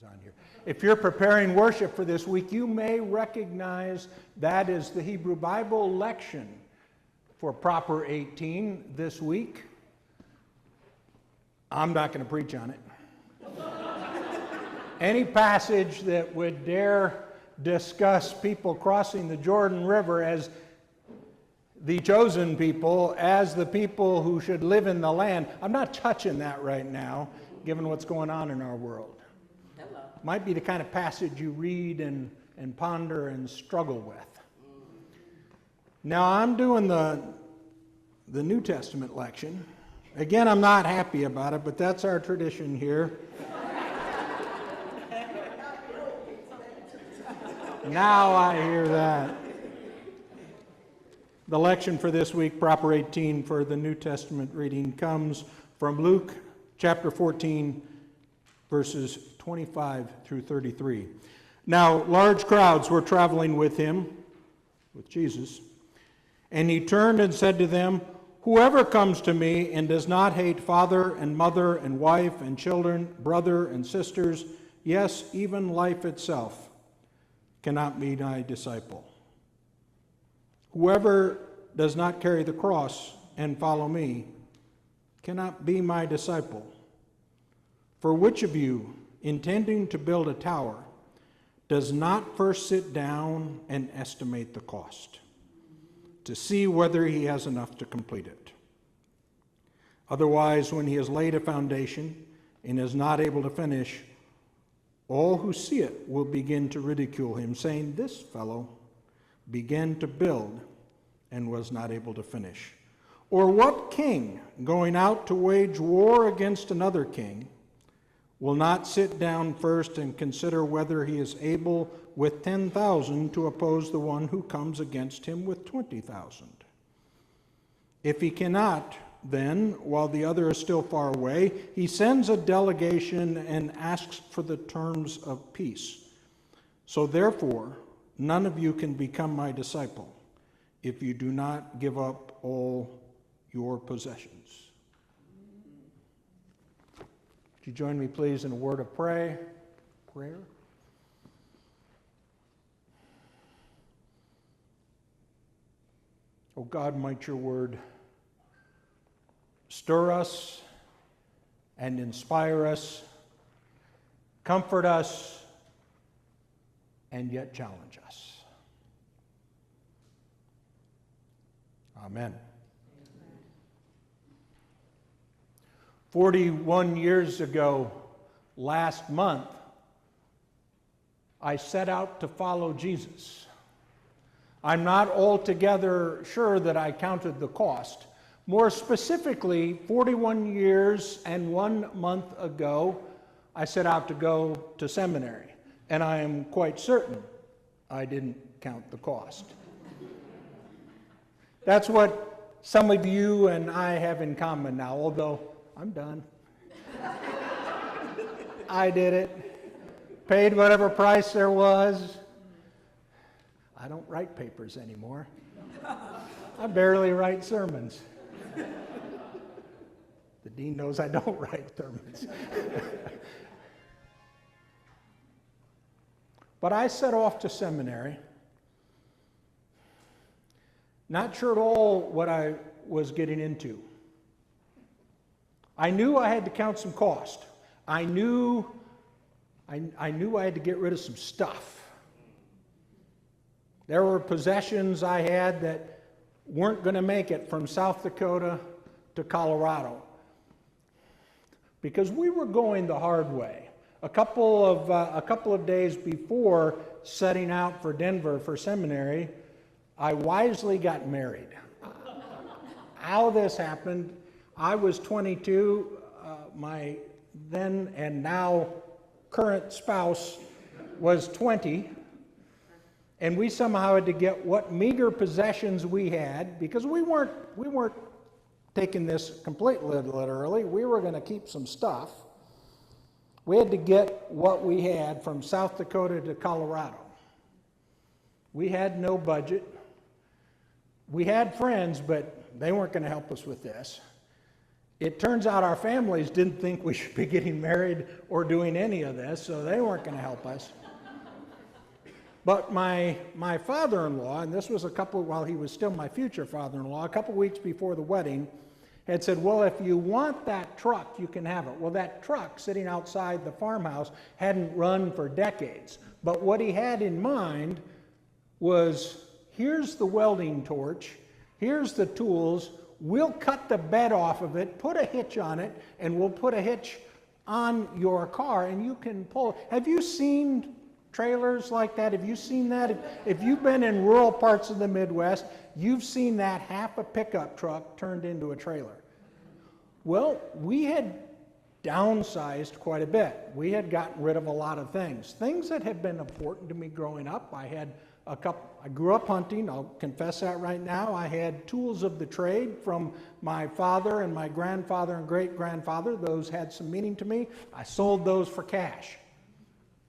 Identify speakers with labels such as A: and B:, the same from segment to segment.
A: On here. If you're preparing worship for this week, you may recognize that is the Hebrew Bible lection for Proper 18 this week. I'm not going to preach on it. Any passage that would dare discuss people crossing the Jordan River as the chosen people, as the people who should live in the land, I'm not touching that right now, given what's going on in our world. Might be the kind of passage you read and ponder and struggle with. Now, I'm doing the New Testament lection. Again, I'm not happy about it, but that's our tradition here. Now I hear that. The lection for this week, Proper 18, for the New Testament reading, comes from Luke chapter 14, verses 25 through 33. Now, large crowds were traveling with him, with Jesus, and he turned and said to them, "Whoever comes to me and does not hate father and mother and wife and children, brother and sisters, yes, even life itself, cannot be my disciple. Whoever does not carry the cross and follow me cannot be my disciple. For which of you, intending to build a tower, does not first sit down and estimate the cost, to see whether he has enough to complete it? Otherwise, when he has laid a foundation and is not able to finish, all who see it will begin to ridicule him, saying, 'This fellow began to build and was not able to finish.' Or what king, going out to wage war against another king, will not sit down first and consider whether he is able with 10,000 to oppose the one who comes against him with 20,000? If he cannot, then, while the other is still far away, he sends a delegation and asks for the terms of peace. So therefore, none of you can become my disciple if you do not give up all your possessions." Would you join me, please, in a word of prayer? Oh God, might your word stir us and inspire us, comfort us, and yet challenge us. Amen. 41 years ago, last month, I set out to follow Jesus. I'm not altogether sure that I counted the cost. More specifically, 41 years and 1 month ago, I set out to go to seminary, and I am quite certain I didn't count the cost. That's what some of you and I have in common now, although I'm done. I did it. Paid whatever price there was. I don't write papers anymore. I barely write sermons. The dean knows I don't write sermons. But I set off to seminary, not sure at all what I was getting into. I knew I had to count some cost. I knew I had to get rid of some stuff. There were possessions I had that weren't going to make it from South Dakota to Colorado because we were going the hard way. A couple of days before setting out for Denver for seminary, I wisely got married. How this happened, I was 22, my then and now current spouse was 20, and we somehow had to get what meager possessions we had, because we weren't taking this completely literally. We were going to keep some stuff. We had to get what we had from South Dakota to Colorado. We had no budget. We had friends, but they weren't going to help us with this. It turns out our families didn't think we should be getting married or doing any of this, so they weren't going to help us. But my father-in-law, and this was while he was still my future father-in-law, a couple weeks before the wedding, had said, well, if you want that truck, you can have it. Well, that truck sitting outside the farmhouse hadn't run for decades. But what he had in mind was, here's the welding torch, here's the tools, we'll cut the bed off of it, put a hitch on it, and we'll put a hitch on your car, and you can pull. Have you seen trailers like that? Have you seen that? If you've been in rural parts of the Midwest, you've seen that half a pickup truck turned into a trailer. Well, we had downsized quite a bit. We had gotten rid of a lot of things that had been important to me growing up. I grew up hunting, I'll confess that right now. I had tools of the trade from my father and my grandfather and great-grandfather. Those had some meaning to me. I sold those for cash,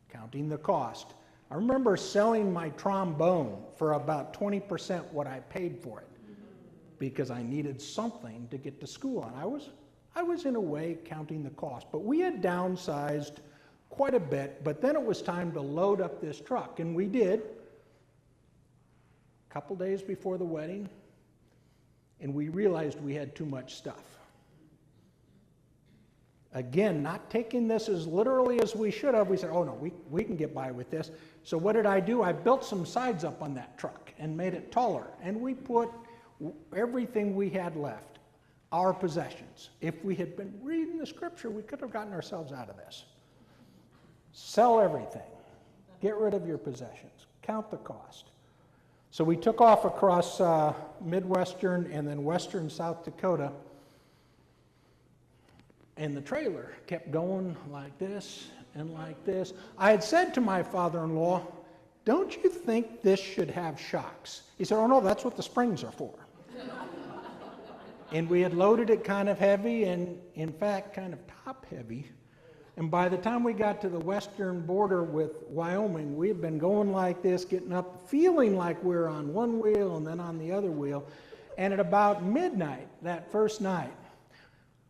A: counting the cost. I remember selling my trombone for about 20% what I paid for it because I needed something to get to school. And I was in a way counting the cost. But we had downsized quite a bit, but then it was time to load up this truck, and we did. A couple days before the wedding, and we realized we had too much stuff. Again, not taking this as literally as we should have. We said, oh no, we can get by with this. So what did I do? I built some sides up on that truck and made it taller, and we put everything we had left, our possessions. If we had been reading the scripture, we could have gotten ourselves out of this. Sell everything. Get rid of your possessions. Count the cost. So we took off across Midwestern and then Western South Dakota, and the trailer kept going like this and like this. I had said to my father-in-law, don't you think this should have shocks? He said, oh no, that's what the springs are for. And we had loaded it kind of heavy, and in fact kind of top heavy. And by the time we got to the western border with Wyoming, we had been going like this, getting up, feeling like we were on one wheel and then on the other wheel. And at about midnight, that first night,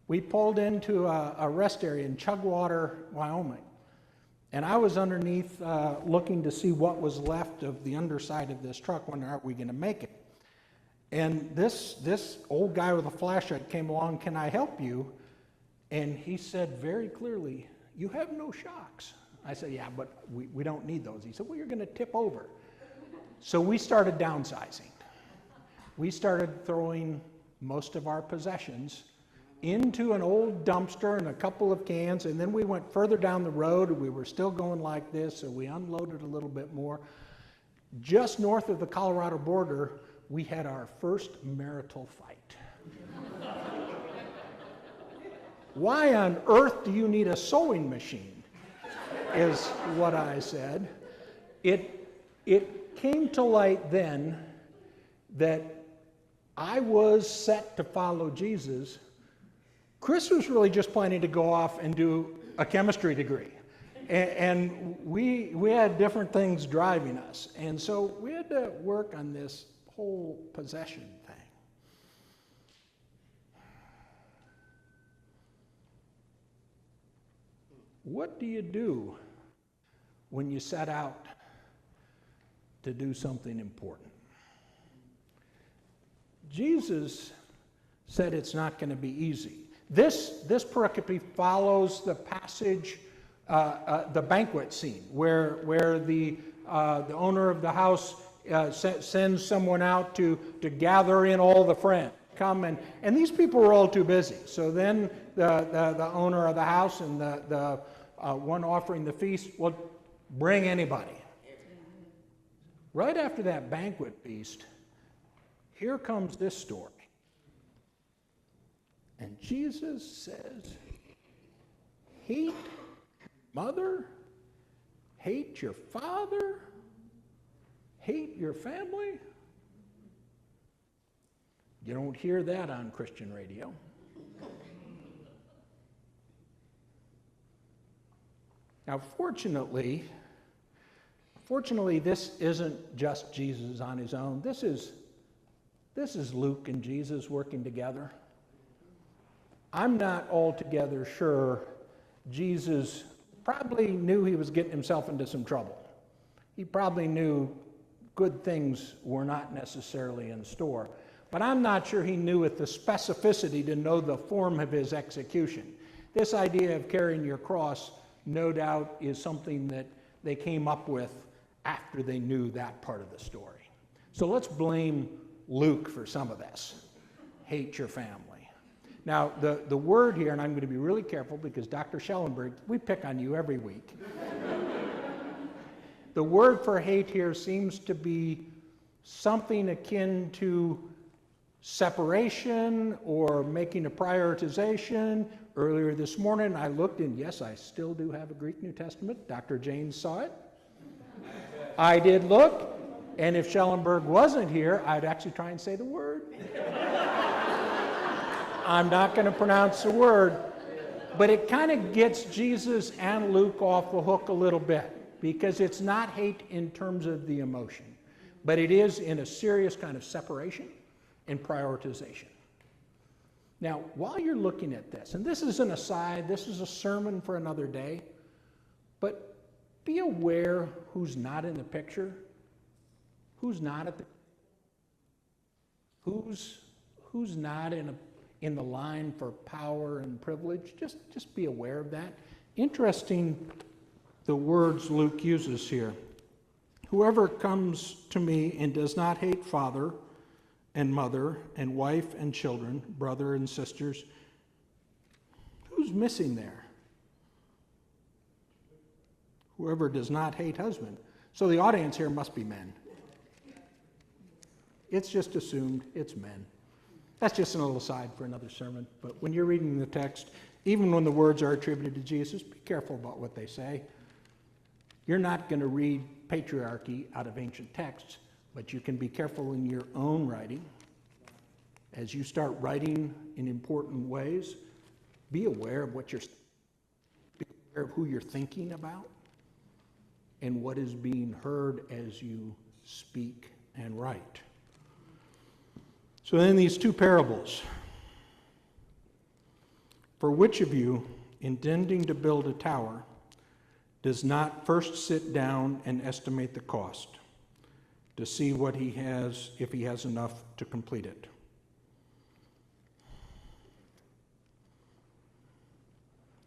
A: we pulled into a rest area in Chugwater, Wyoming. And I was underneath looking to see what was left of the underside of this truck. Wondering, are we going to make it? And this old guy with a flashlight came along, can I help you? And he said very clearly, you have no shocks. I said, yeah, but we don't need those. He said, well, you're going to tip over. So we started downsizing. We started throwing most of our possessions into an old dumpster and a couple of cans, and then we went further down the road. We were still going like this, so we unloaded a little bit more. Just north of the Colorado border, we had our first marital fight. Why on earth do you need a sewing machine, is what I said. It came to light then that I was set to follow Jesus. Chris was really just planning to go off and do a chemistry degree. And we had different things driving us. And so we had to work on this whole possession thing. What do you do when you set out to do something important? Jesus said it's not going to be easy. This pericope follows the passage, the banquet scene, where the owner of the house sends someone out to gather in all the friends. Come and these people were all too busy. So then the owner of the house and the one offering the feast will bring anybody. Right after that banquet feast, here comes this story. And Jesus says, hate your mother, hate your father, hate your family. You don't hear that on Christian radio. Now, fortunately, this isn't just Jesus on his own. This is Luke and Jesus working together. I'm not altogether sure Jesus probably knew he was getting himself into some trouble. He probably knew good things were not necessarily in store. But I'm not sure he knew with the specificity to know the form of his execution. This idea of carrying your cross, no doubt, is something that they came up with after they knew that part of the story. So let's blame Luke for some of this. Hate your family. Now, the word here, and I'm going to be really careful because Dr. Schellenberg, we pick on you every week. The word for hate here seems to be something akin to separation or making a prioritization. Earlier this morning I looked, and yes, I still do have a Greek New Testament. Dr. James saw it. I did look, and if Schellenberg wasn't here, I'd actually try and say the word. I'm not going to pronounce the word, but it kind of gets Jesus and Luke off the hook a little bit, because it's not hate in terms of the emotion, but it is in a serious kind of separation and prioritization. Now, while you're looking at this, and this is an aside, this is a sermon for another day, but be aware who's not in the picture, who's not at the, who's not in the line for power and privilege. Just be aware of that. Interesting, the words Luke uses here. Whoever comes to me and does not hate father and mother and wife and children, brother and sisters, who's missing there? Whoever does not hate husband. So the audience here must be men. It's just assumed it's men. That's just an little aside for another sermon. But when you're reading the text, even when the words are attributed to Jesus, be careful about what they say. You're not going to read patriarchy out of ancient texts, but you can be careful in your own writing. As you start writing in important ways, be aware of what be aware of who you're thinking about and what is being heard as you speak and write. So then these two parables. For which of you, intending to build a tower, does not first sit down and estimate the cost to see what he has, if he has enough to complete it?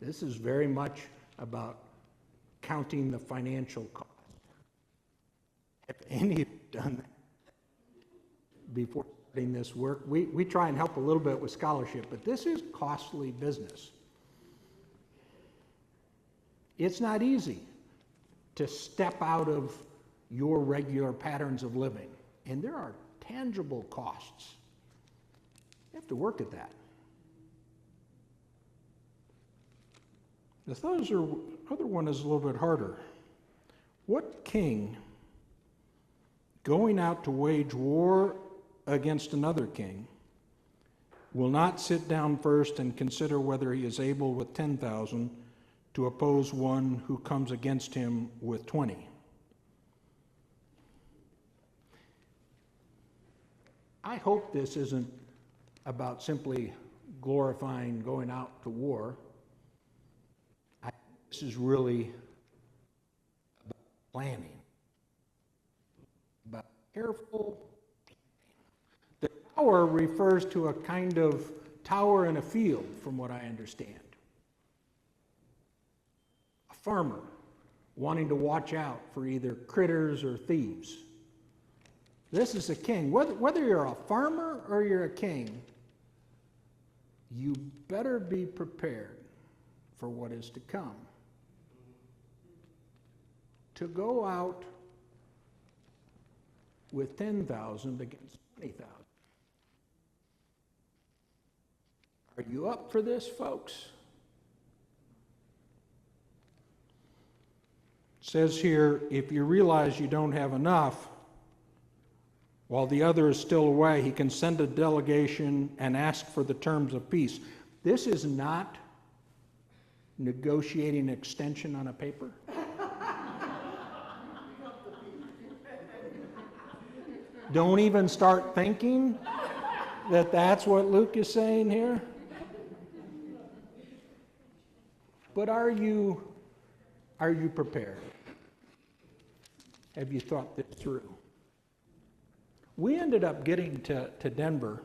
A: This is very much about counting the financial cost. If any of you have done that before starting this work, we try and help a little bit with scholarship, but this is costly business. It's not easy to step out of your regular patterns of living, and there are tangible costs. You have to work at that. The other one is a little bit harder. What king, going out to wage war against another king, will not sit down first and consider whether he is able with 10,000 to oppose one who comes against him with 20? I hope this isn't about simply glorifying going out to war. This is really about planning, about careful planning. The tower refers to a kind of tower in a field, from what I understand. A farmer wanting to watch out for either critters or thieves. This is a king. Whether you're a farmer or you're a king, you better be prepared for what is to come. To go out with 10,000 against 20,000. Are you up for this, folks? It says here, if you realize you don't have enough, while the other is still away, he can send a delegation and ask for the terms of peace. This is not negotiating extension on a paper. Don't even start thinking that that's what Luke is saying here. But are you prepared? Have you thought this through? We ended up getting to Denver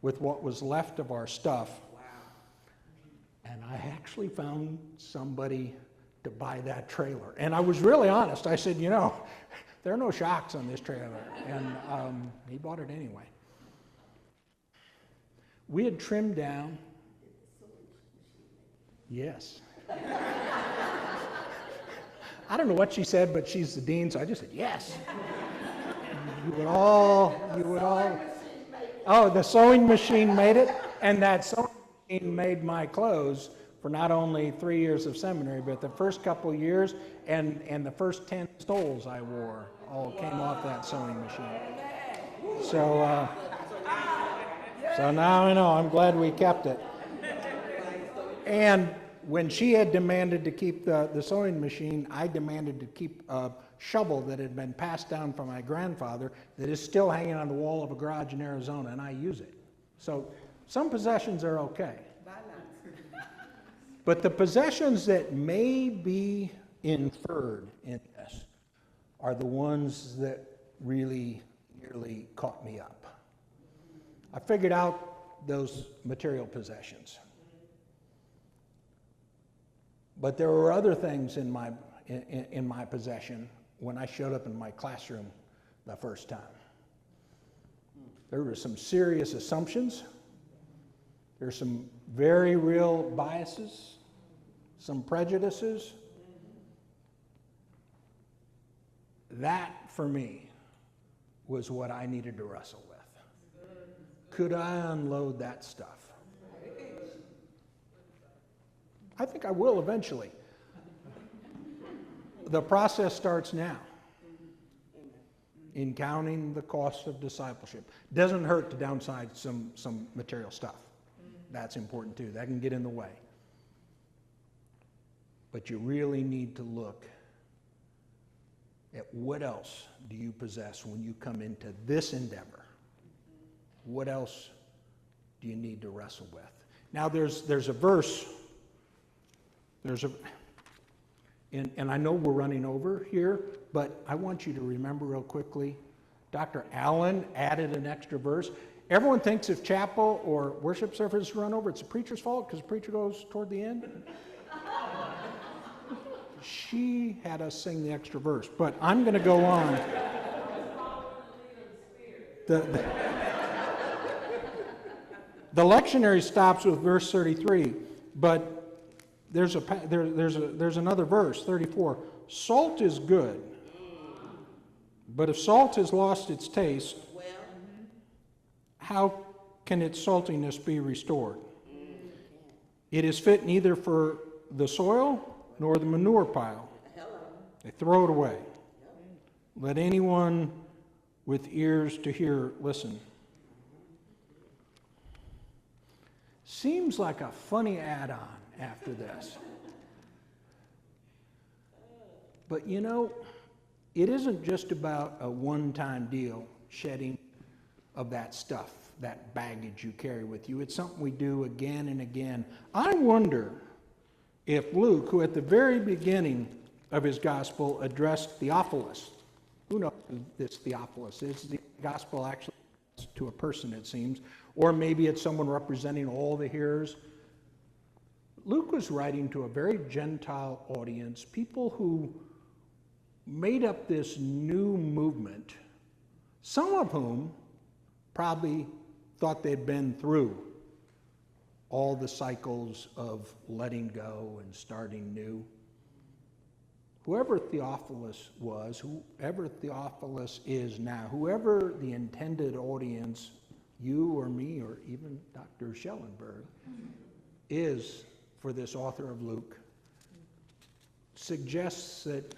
A: with what was left of our stuff. Wow. And I actually found somebody to buy that trailer. And I was really honest. I said, you know, there are no shocks on this trailer. And he bought it anyway. We had trimmed down. Yes. I don't know what she said, but she's the dean, so I just said yes. You would all. Oh, the sewing machine made it, and that sewing machine made my clothes for not only 3 years of seminary, but the first couple of years and the first 10 stoles I wore all came off that sewing machine. So now I know. I'm glad we kept it. And when she had demanded to keep the sewing machine, I demanded to keep a shovel that had been passed down from my grandfather that is still hanging on the wall of a garage in Arizona, and I use it. So some possessions are okay. But the possessions that may be inferred in this are the ones that really nearly caught me up. I figured out those material possessions. But there were other things in my possession when I showed up in my classroom the first time. There were some serious assumptions. There's some very real biases, some prejudices. That, for me, was what I needed to wrestle with. Could I unload that stuff? I think I will eventually. The process starts now in counting the cost of discipleship. Doesn't hurt to downside some material stuff. That's important too. That can get in the way. But you really need to look at what else do you possess when you come into this endeavor. What else do you need to wrestle with? Now there's a verse. And I know we're running over here, but I want you to remember real quickly, Dr. Allen added an extra verse. Everyone thinks if chapel or worship service run over, it's the preacher's fault because the preacher goes toward the end. She had us sing the extra verse, but I'm going to go on. The lectionary stops with verse 33, but there's another verse, 34. Salt is good, but if salt has lost its taste, how can its saltiness be restored? It is fit neither for the soil nor the manure pile. They throw it away. Let anyone with ears to hear listen. Seems like a funny add-on after this. But you know, it isn't just about a one-time deal, shedding of that stuff, that baggage you carry with you. It's something we do again and again. I wonder if Luke, who at the very beginning of his gospel addressed Theophilus, who knows who this Theophilus is? The gospel actually to a person, it seems, or maybe it's someone representing all the hearers. Luke was writing to a very Gentile audience, people who made up this new movement, some of whom probably thought they'd been through all the cycles of letting go and starting new. Whoever Theophilus was, whoever Theophilus is now, whoever the intended audience, you or me or even Dr. Schellenberg, is for this author of Luke, suggests that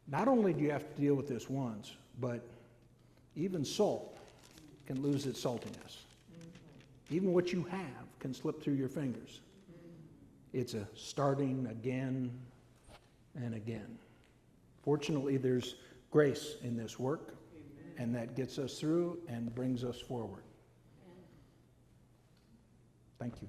A: not only do you have to deal with this once, but even salt can lose its saltiness. Even what you have can slip through your fingers. It's a starting again and again. Fortunately, there's grace in this work, and that gets us through and brings us forward. Thank you.